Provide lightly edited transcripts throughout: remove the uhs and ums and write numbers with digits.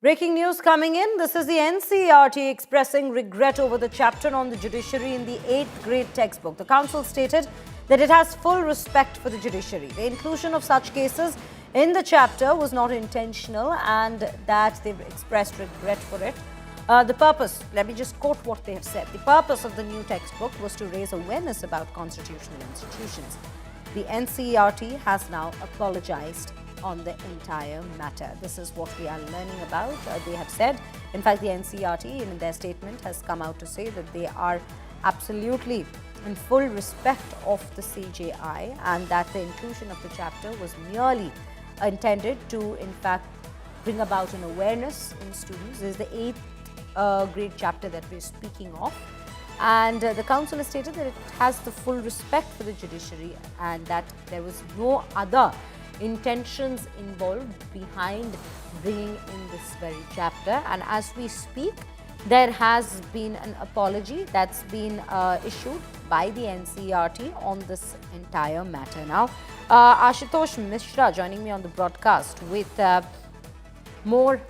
Breaking news coming in. This is the NCERT expressing regret over the chapter on the judiciary in the 8th grade textbook. The council stated that it has full respect for the judiciary. The inclusion of such cases in the chapter was not intentional and that they've expressed regret for it. The purpose, let me just quote what they have said. The purpose of the new textbook was to raise awareness about constitutional institutions. The NCERT has now apologized on the entire matter. This is what we are learning about. They have said, in fact, the NCERT in their statement has come out to say that they are absolutely in full respect of the CJI and that the inclusion of the chapter was merely intended to, in fact, bring about an awareness in students. This is the 8th grade chapter that we're speaking of. And the council has stated that it has the full respect for the judiciary and that there was no other intentions involved behind bringing in this very chapter. And as we speak, there has been an apology that's been issued by the NCERT on this entire matter. Now, Ashutosh Mishra joining me on the broadcast with more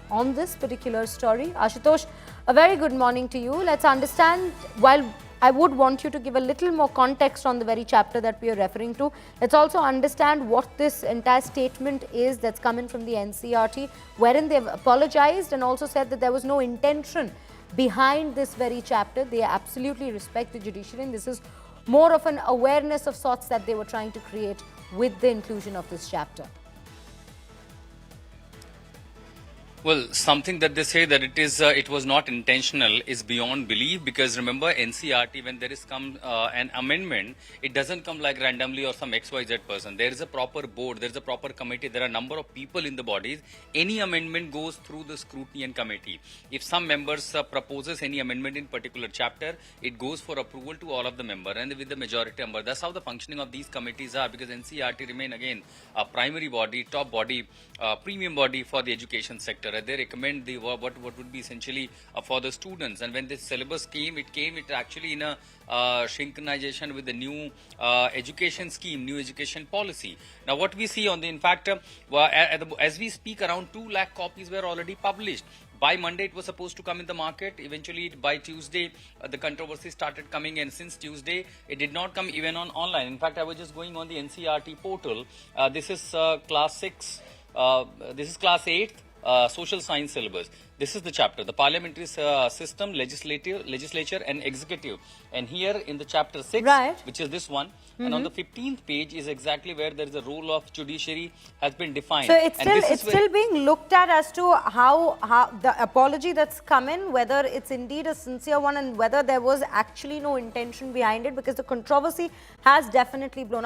on this particular story. Ashutosh, a very good morning to you. Let's understand, while I would want you to give a little more context on the very chapter that we are referring to, let's also understand what this entire statement is that's coming from the NCERT, wherein they've apologized and also said that there was no intention behind this very chapter. They absolutely respect the judiciary, and this is more of an awareness of sorts that they were trying to create with the inclusion of this chapter. Well, something that they say that it was not intentional is beyond belief, because remember, NCERT, when there is an amendment, it doesn't come like randomly or some XYZ person. There is a proper board, there is a proper committee, there are a number of people in the bodies. Any amendment goes through the scrutiny and committee. If some members proposes any amendment in particular chapter, it goes for approval to all of the member and with the majority number. That's how the functioning of these committees are, because NCERT remain again a primary body, top body, premium body for the education sector. They recommend the what would be essentially for the students. And when this syllabus came it actually in a synchronization with the new education scheme, new education policy. Now what we see on the, in fact, as we speak, around 2 lakh copies were already published. By Monday, it was supposed to come in the market. Eventually, by Tuesday, the controversy started coming, and since Tuesday, it did not come even on online. In fact, I was just going on the NCERT portal. This is class 6. This is class 8th. Social science syllabus. This is the chapter, the parliamentary system, legislature and executive. And here in the chapter 6, right, which is this one, and on the 15th page is exactly where there is a role of judiciary has been defined. So it's still being looked at as to how the apology that's come in, whether it's indeed a sincere one and whether there was actually no intention behind it, because the controversy has definitely blown up.